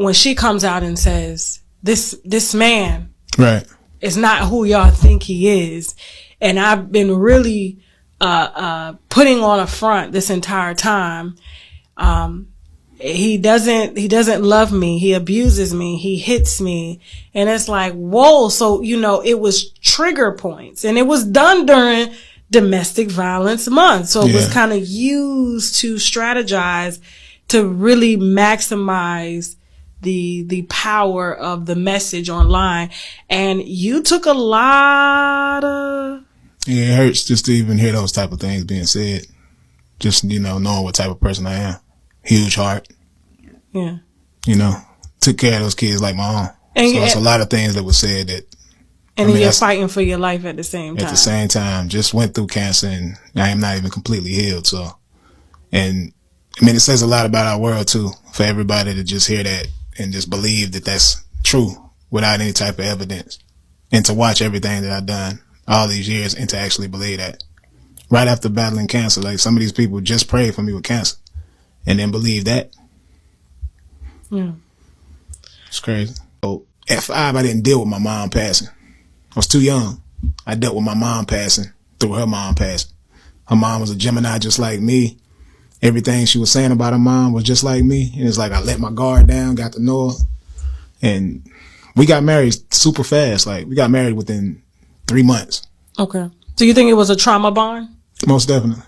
when she comes out and says, this man right is not who y'all think he is. And I've been really, putting on a front this entire time. He doesn't love me. He abuses me. He hits me. And it's like, whoa. So, it was trigger points, and it was done during Domestic Violence Month. So it was kind of used to strategize to really maximize the power of the message online. And you took a lot of... Yeah, it hurts just to even hear those type of things being said. Just, knowing what type of person I am. Huge heart. Yeah. Took care of those kids like my own. And so it's a lot of things that were said that... And then you're fighting for your life at the same time. At the same time. Just went through cancer, and I am not even completely healed. So, and it says a lot about our world too, for everybody to just hear that and just believe that that's true without any type of evidence. And to watch everything that I've done all these years and to actually believe that. Right after battling cancer, like some of these people just prayed for me with cancer and then believe that. Yeah. It's crazy. So at 5, I didn't deal with my mom passing. I was too young. I dealt with my mom passing through her mom passing. Her mom was a Gemini just like me. Everything she was saying about her mom was just like me. And it's like I let my guard down, got to know her. And we got married super fast. Like, we got married within 3 months. Okay. So you think it was a trauma bond? Most definitely.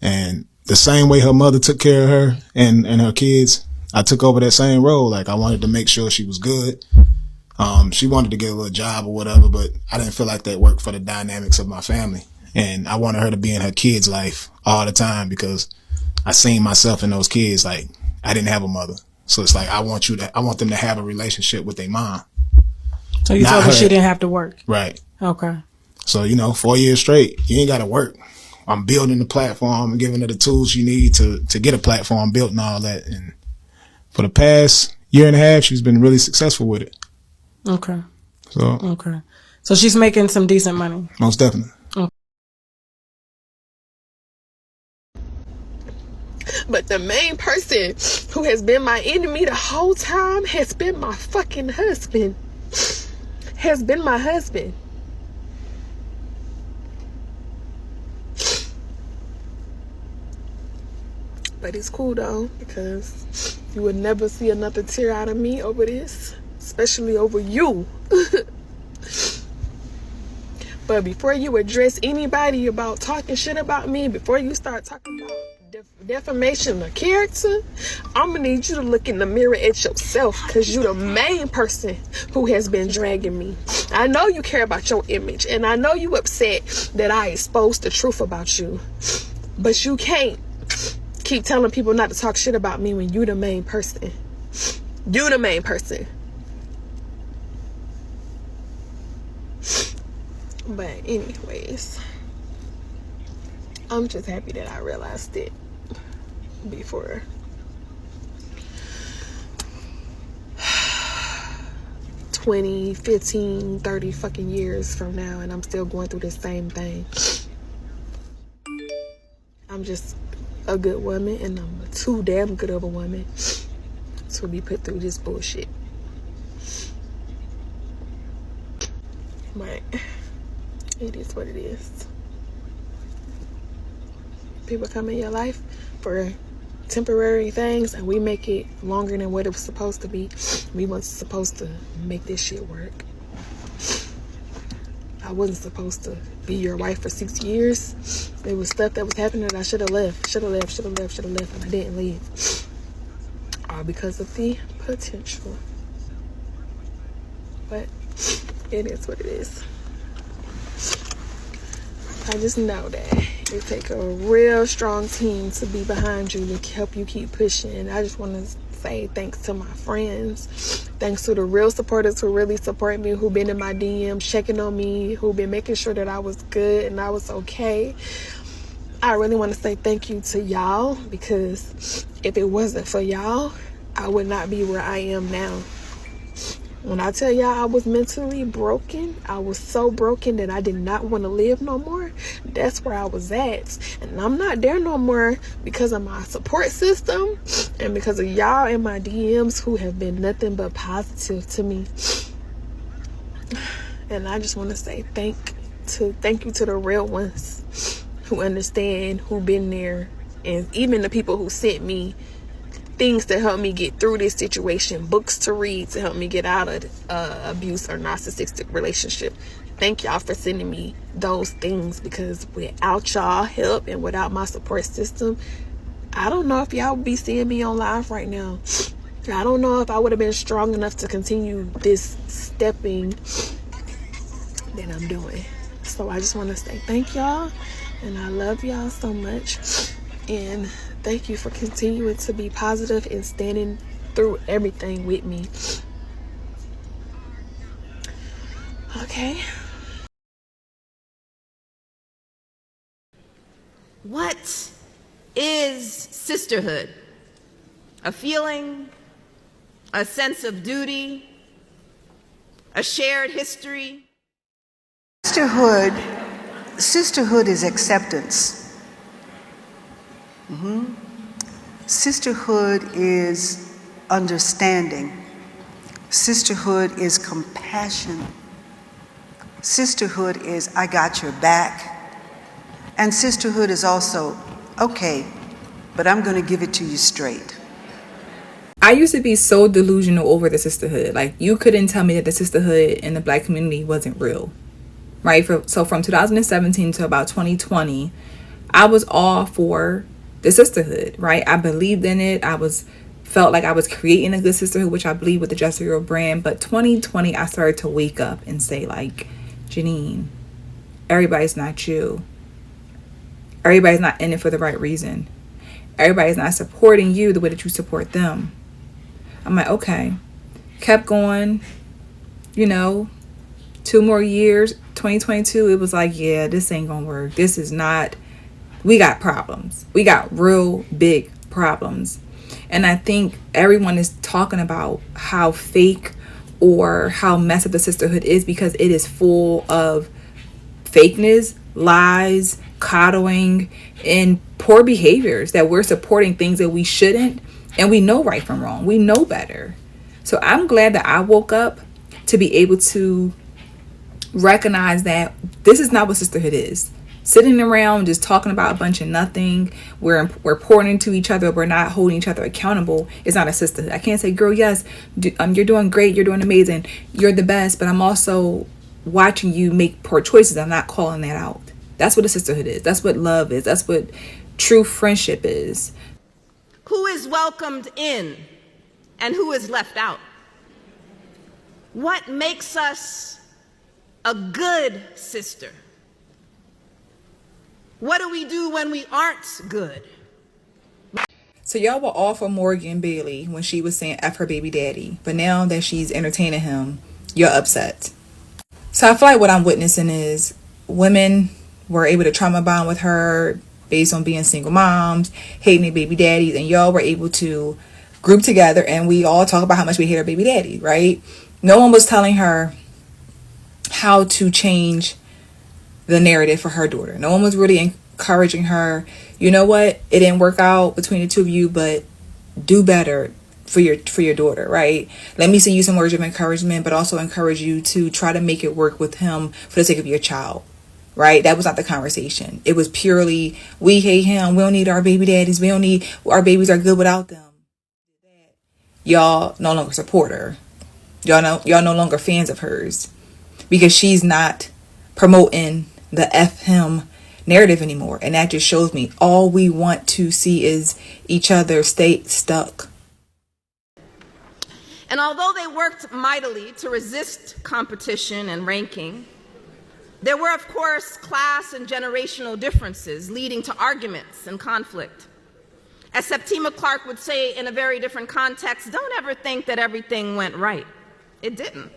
And the same way her mother took care of her and her kids, I took over that same role. Like, I wanted to make sure she was good. She wanted to get a little job or whatever, but I didn't feel like that worked for the dynamics of my family. And I wanted her to be in her kids' life all the time because I seen myself in those kids. Like, I didn't have a mother. So it's like, I want them to have a relationship with their mom. So you told her she didn't have to work? Right. Okay. So, 4 years straight, you ain't got to work. I'm building the platform and giving her the tools you need to get a platform built and all that. And for the past year and a half, she's been really successful with it. Okay. Okay. So she's making some decent money. Most definitely. Okay. But the main person who has been my enemy the whole time has been my fucking husband. Has been my husband. But it's cool though, because you would never see another tear out of me over this, especially over you. But before you address anybody about talking shit about me, before you start talking about defamation of character, I'm gonna need you to look in the mirror at yourself, because you're the main person who has been dragging me. I know you care about your image, and I know you upset that I exposed the truth about you, but you can't keep telling people not to talk shit about me when you the main person. You the main person. But anyways, I'm just happy that I realized it before. 20, 15, 30 fucking years from now, and I'm still going through the same thing. I'm just a good woman, and I'm too damn good of a woman to be put through this bullshit. But it is what it is. People come in your life for temporary things, and we make it longer than what it was supposed to be. We weren't supposed to make this shit work. I wasn't supposed to be your wife for 6 years. There was stuff that was happening that I should have left, and I didn't leave. All because of the potential. But it is what it is. I just know that it takes a real strong team to be behind you to help you keep pushing. And I just want to say thanks to my friends. Thanks to the real supporters who really support me, who've been in my DMs, checking on me, who've been making sure that I was good and I was okay. I really want to say thank you to y'all, because if it wasn't for y'all, I would not be where I am now. When I tell y'all I was mentally broken, I was so broken that I did not want to live no more. That's where I was at. And I'm not there no more because of my support system and because of y'all in my DMs who have been nothing but positive to me. And I just want to say thank you to the real ones who understand, who been there, and even the people who sent me things to help me get through this situation, books to read to help me get out of abuse or narcissistic relationship. Thank y'all for sending me those things, because without y'all help and without my support system, I don't know if y'all would be seeing me on live right now. I don't know if I would have been strong enough to continue this stepping that I'm doing. So I just want to say thank y'all, and I love y'all so much, and thank you for continuing to be positive and standing through everything with me. Okay. What is sisterhood? A feeling, a sense of duty, a shared history. Sisterhood is acceptance. Sisterhood is understanding. Sisterhood is compassion. Sisterhood is I got your back. And sisterhood is also, okay, but I'm going to give it to you straight. I used to be so delusional over the sisterhood. Like, you couldn't tell me that the sisterhood in the Black community wasn't real, right? So from 2017 to about 2020, I was all for the sisterhood, right? I believed in it. Felt like I was creating a good sisterhood, which I believe with the Just Real brand. But 2020, I started to wake up and say, like, Janine, everybody's not you. Everybody's not in it for the right reason. Everybody's not supporting you the way that you support them. I'm like, okay. Kept going, 2 more years, 2022, it was like, yeah, this ain't gonna work. This is not, we got problems. We got real big problems. And I think everyone is talking about how fake or how messed up the sisterhood is, because it is full of fakeness, lies, coddling, and poor behaviors, that we're supporting things that we shouldn't, and we know right from wrong. We know better. So I'm glad that I woke up to be able to recognize that this is not what sisterhood is. Sitting around just talking about a bunch of nothing, we're pouring into each other, we're not holding each other accountable, is not a sisterhood. I can't say, girl, yes, you're doing great, you're doing amazing, you're the best, but I'm also watching you make poor choices. I'm not calling that out. That's what a sisterhood is. That's what love is. That's what true friendship is. Who is welcomed in and who is left out? What makes us a good sister? What do we do when we aren't good? So y'all were all for Morgan Bailey when she was saying F her baby daddy. But now that she's entertaining him, you're upset. So I feel like what I'm witnessing is women were able to trauma bond with her based on being single moms, hating their baby daddies, and y'all were able to group together and we all talk about how much we hate our baby daddy, right? No one was telling her how to change the narrative for her daughter. No one was really encouraging her, you know what, it didn't work out between the two of you, but do better for your daughter, right? Let me send you some words of encouragement, but also encourage you to try to make it work with him for the sake of your child. Right? That was not the conversation. It was purely, we hate him. We don't need our baby daddies. Our babies are good without them. Y'all no longer support her. Y'all no longer fans of hers, because she's not promoting the F him narrative anymore. And that just shows me all we want to see is each other stay stuck. And although they worked mightily to resist competition and ranking, there were, of course, class and generational differences leading to arguments and conflict. As Septima Clark would say in a very different context, don't ever think that everything went right. It didn't.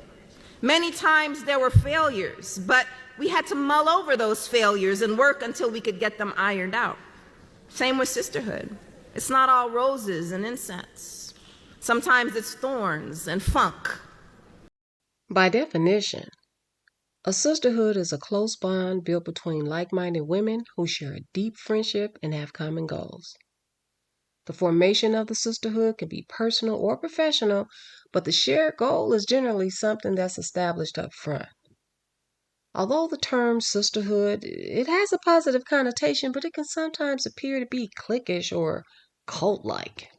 Many times there were failures, but we had to mull over those failures and work until we could get them ironed out. Same with sisterhood. It's not all roses and incense. Sometimes it's thorns and funk. By definition, a sisterhood is a close bond built between like-minded women who share a deep friendship and have common goals. The formation of the sisterhood can be personal or professional, but the shared goal is generally something that's established up front. Although the term sisterhood, it has a positive connotation, but it can sometimes appear to be cliquish or cult-like.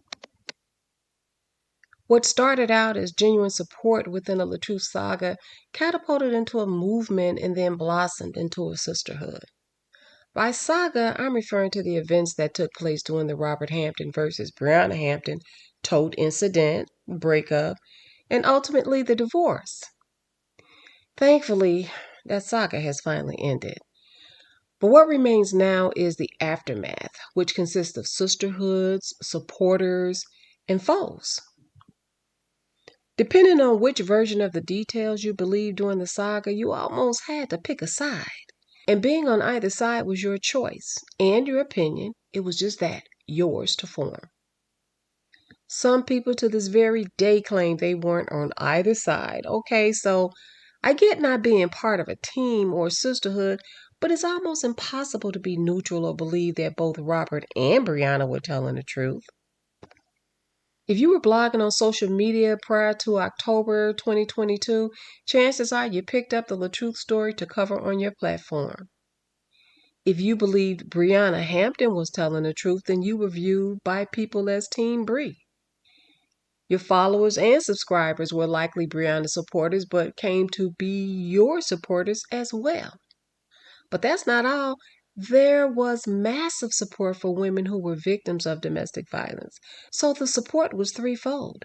What started out as genuine support within a LaTruth saga catapulted into a movement and then blossomed into a sisterhood. By saga, I'm referring to the events that took place during the Robert Hampton versus Brianna Hampton tote incident, breakup, and ultimately the divorce. Thankfully, that saga has finally ended. But what remains now is the aftermath, which consists of sisterhoods, supporters, and foes. Depending on which version of the details you believed during the saga, you almost had to pick a side. And being on either side was your choice and your opinion. It was just that, yours to form. Some people to this very day claim they weren't on either side. Okay, so I get not being part of a team or sisterhood, but it's almost impossible to be neutral or believe that both Robert and Brianna were telling the truth. If you were blogging on social media prior to October 2022, chances are you picked up the LaTruth story to cover on your platform. If you believed Brianna Hampton was telling the truth, then you were viewed by people as Team Bree. Your followers and subscribers were likely Brianna supporters, but came to be your supporters as well. But that's not all. There was massive support for women who were victims of domestic violence. So the support was threefold.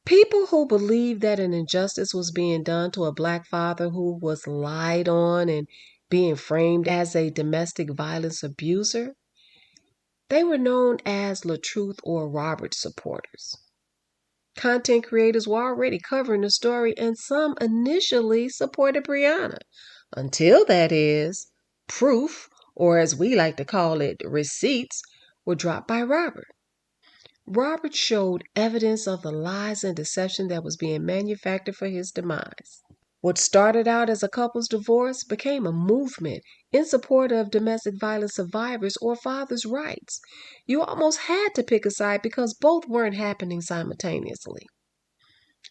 People who believed that an injustice was being done to a black father who was lied on and being framed as a domestic violence abuser, they were known as LaTruth or Robert supporters. Content creators were already covering the story, and some initially supported Brianna. Until, that is, proof, or as we like to call it, receipts, were dropped by Robert. Robert showed evidence of the lies and deception that was being manufactured for his demise. What started out as a couple's divorce became a movement in support of domestic violence survivors or fathers' rights. You almost had to pick a side because both weren't happening simultaneously.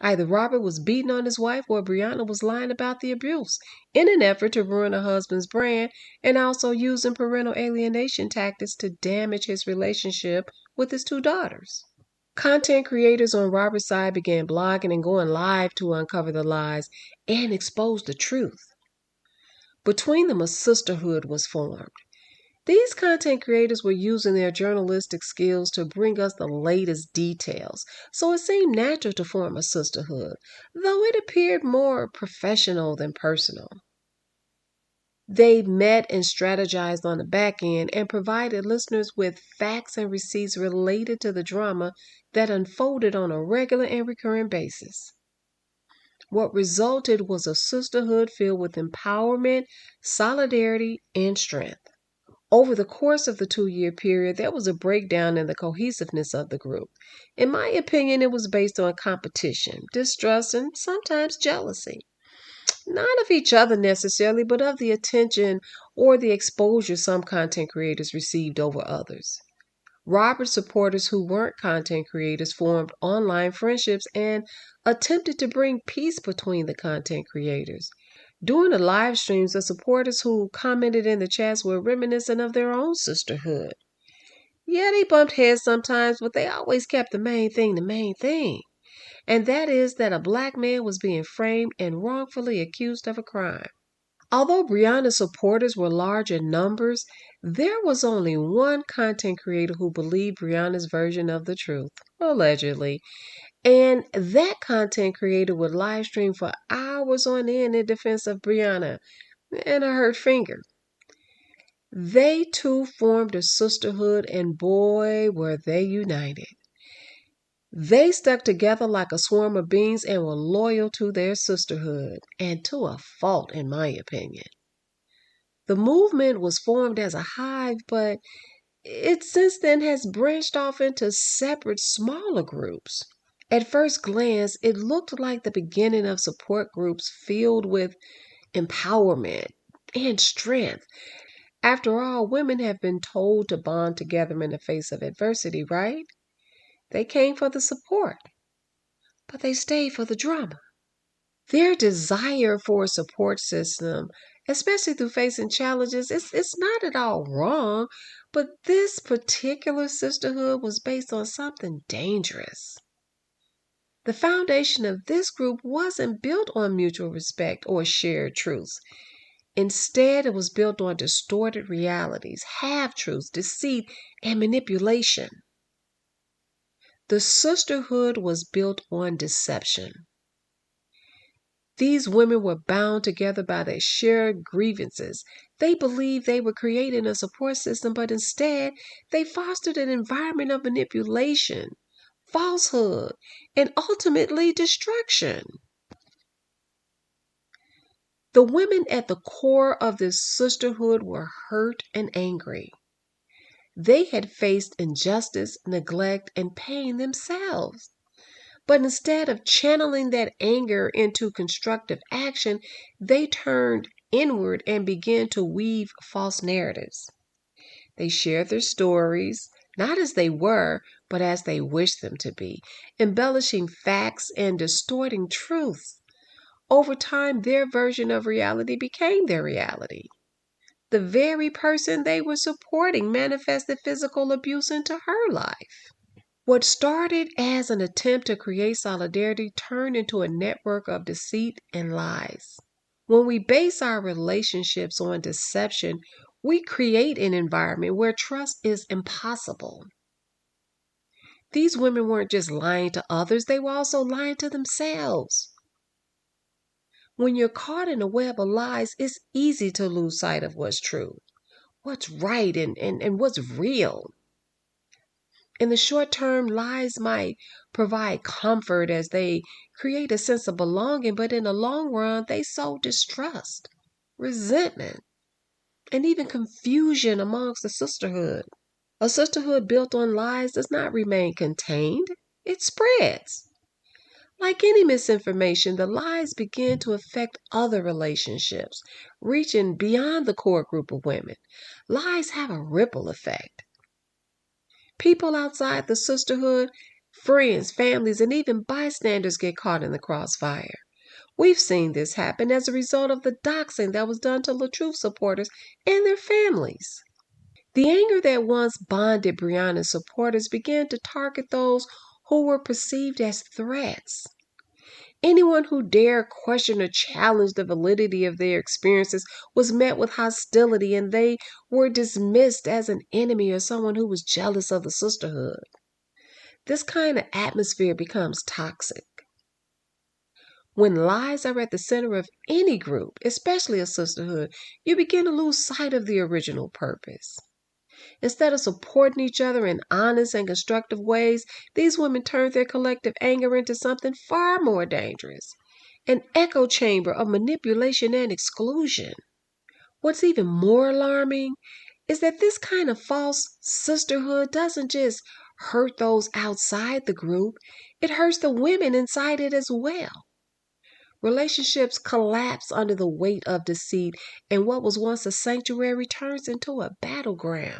Either Robert was beating on his wife or Brianna was lying about the abuse in an effort to ruin her husband's brand and also using parental alienation tactics to damage his relationship with his two daughters. Content creators on Robert's side began blogging and going live to uncover the lies and expose the truth. Between them, a sisterhood was formed. These content creators were using their journalistic skills to bring us the latest details, so it seemed natural to form a sisterhood, though it appeared more professional than personal. They met and strategized on the back end and provided listeners with facts and receipts related to the drama that unfolded on a regular and recurring basis. What resulted was a sisterhood filled with empowerment, solidarity, and strength. Over the course of the 2-year period, there was a breakdown in the cohesiveness of the group. In my opinion, it was based on competition, distrust, and sometimes jealousy. Not of each other necessarily, but of the attention or the exposure some content creators received over others. Robert supporters who weren't content creators formed online friendships and attempted to bring peace between the content creators. During the live streams, the supporters who commented in the chats were reminiscent of their own sisterhood. Yeah, they bumped heads sometimes, but they always kept the main thing. And that is that a black man was being framed and wrongfully accused of a crime. Although Brianna's supporters were large in numbers, there was only one content creator who believed Brianna's version of the truth, allegedly. And that content creator would live stream for hours on end in defense of Brianna and a hurt finger. They too formed a sisterhood, and boy, were they united. They stuck together like a swarm of bees and were loyal to their sisterhood, and to a fault, in my opinion. The movement was formed as a hive, but it since then has branched off into separate, smaller groups. At first glance, it looked like the beginning of support groups filled with empowerment and strength. After all, women have been told to bond together in the face of adversity, right? They came for the support, but they stayed for the drama. Their desire for a support system, especially through facing challenges, it's not at all wrong, but this particular sisterhood was based on something dangerous. The foundation of this group wasn't built on mutual respect or shared truths. Instead, it was built on distorted realities, half truths, deceit, and manipulation. The sisterhood was built on deception. These women were bound together by their shared grievances. They believed they were creating a support system, but instead, they fostered an environment of manipulation, falsehood, and ultimately destruction. The women at the core of this sisterhood were hurt and angry. They had faced injustice, neglect, and pain themselves. But instead of channeling that anger into constructive action, they turned inward and began to weave false narratives. They shared their stories, not as they were, but as they wished them to be, embellishing facts and distorting truths. Over time, their version of reality became their reality. The very person they were supporting manifested physical abuse into her life. What started as an attempt to create solidarity turned into a network of deceit and lies. When we base our relationships on deception, we create an environment where trust is impossible. These women weren't just lying to others, they were also lying to themselves. When you're caught in a web of lies, it's easy to lose sight of what's true, what's right, and what's real. In the short term, lies might provide comfort as they create a sense of belonging, but in the long run, they sow distrust, resentment, and even confusion amongst the sisterhood. A sisterhood built on lies does not remain contained, it spreads. Like any misinformation, the lies begin to affect other relationships, reaching beyond the core group of women. Lies have a ripple effect. People outside the sisterhood, friends, families, and even bystanders get caught in the crossfire. We've seen this happen as a result of the doxing that was done to LaTruth supporters and their families. The anger that once bonded Breonna's supporters began to target those who were perceived as threats. Anyone who dared question or challenge the validity of their experiences was met with hostility, and they were dismissed as an enemy or someone who was jealous of the sisterhood. This kind of atmosphere becomes toxic. When lies are at the center of any group, especially a sisterhood, you begin to lose sight of the original purpose. Instead of supporting each other in honest and constructive ways, these women turned their collective anger into something far more dangerous, an echo chamber of manipulation and exclusion. What's even more alarming is that this kind of false sisterhood doesn't just hurt those outside the group, it hurts the women inside it as well. Relationships collapse under the weight of deceit, and what was once a sanctuary turns into a battleground.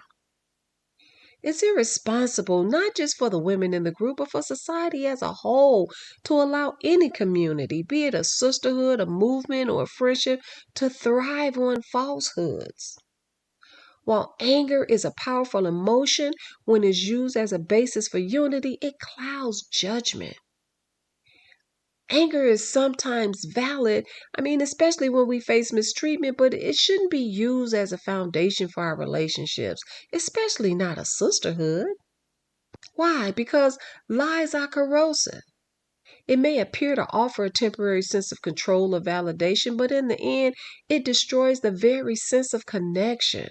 It's irresponsible, not just for the women in the group, but for society as a whole, to allow any community, be it a sisterhood, a movement, or a friendship, to thrive on falsehoods. While anger is a powerful emotion, when it's used as a basis for unity, it clouds judgment. Anger is sometimes valid, especially when we face mistreatment, but it shouldn't be used as a foundation for our relationships, especially not a sisterhood. Why? Because lies are corrosive. It may appear to offer a temporary sense of control or validation, but in the end, it destroys the very sense of connection.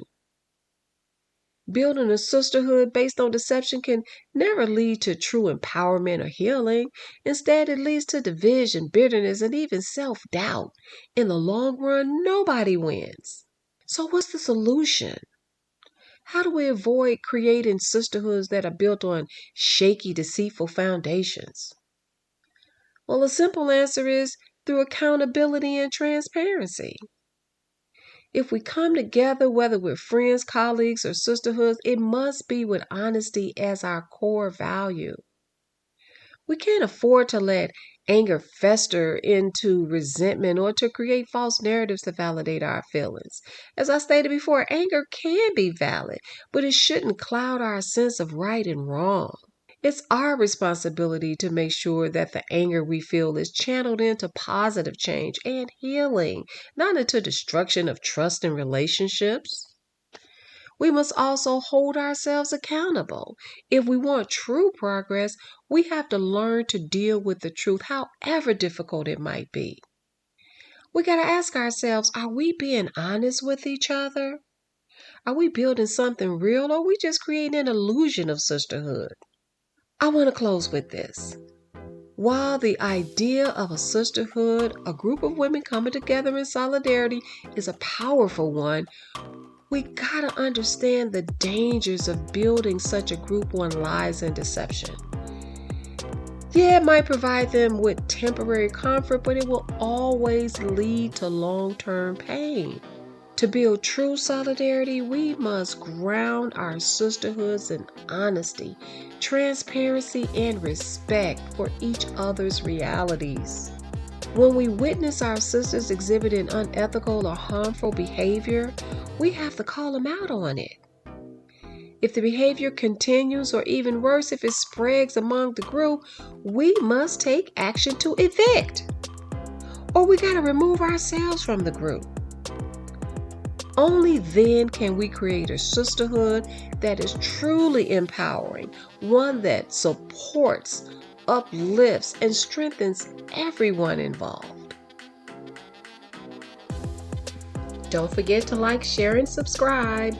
Building a sisterhood based on deception can never lead to true empowerment or healing. Instead, it leads to division, bitterness, and even self-doubt. In the long run, nobody wins. So what's the solution? How do we avoid creating sisterhoods that are built on shaky, deceitful foundations? Well, the simple answer is through accountability and transparency. If we come together, whether we're friends, colleagues, or sisterhoods, it must be with honesty as our core value. We can't afford to let anger fester into resentment or to create false narratives to validate our feelings. As I stated before, anger can be valid, but it shouldn't cloud our sense of right and wrong. It's our responsibility to make sure that the anger we feel is channeled into positive change and healing, not into destruction of trust and relationships. We must also hold ourselves accountable. If we want true progress, we have to learn to deal with the truth, however difficult it might be. We got to ask ourselves, are we being honest with each other? Are we building something real, or are we just creating an illusion of sisterhood? I want to close with this. While the idea of a sisterhood, a group of women coming together in solidarity, is a powerful one, we gotta understand the dangers of building such a group on lies and deception. Yeah, it might provide them with temporary comfort, but it will always lead to long-term pain. To build true solidarity, we must ground our sisterhoods in honesty, transparency, and respect for each other's realities. When we witness our sisters exhibiting unethical or harmful behavior, we have to call them out on it. If the behavior continues, or even worse, if it spreads among the group, we must take action to evict. Or we got to remove ourselves from the group. Only then can we create a sisterhood that is truly empowering, one that supports, uplifts, and strengthens everyone involved. Don't forget to like, share, and subscribe.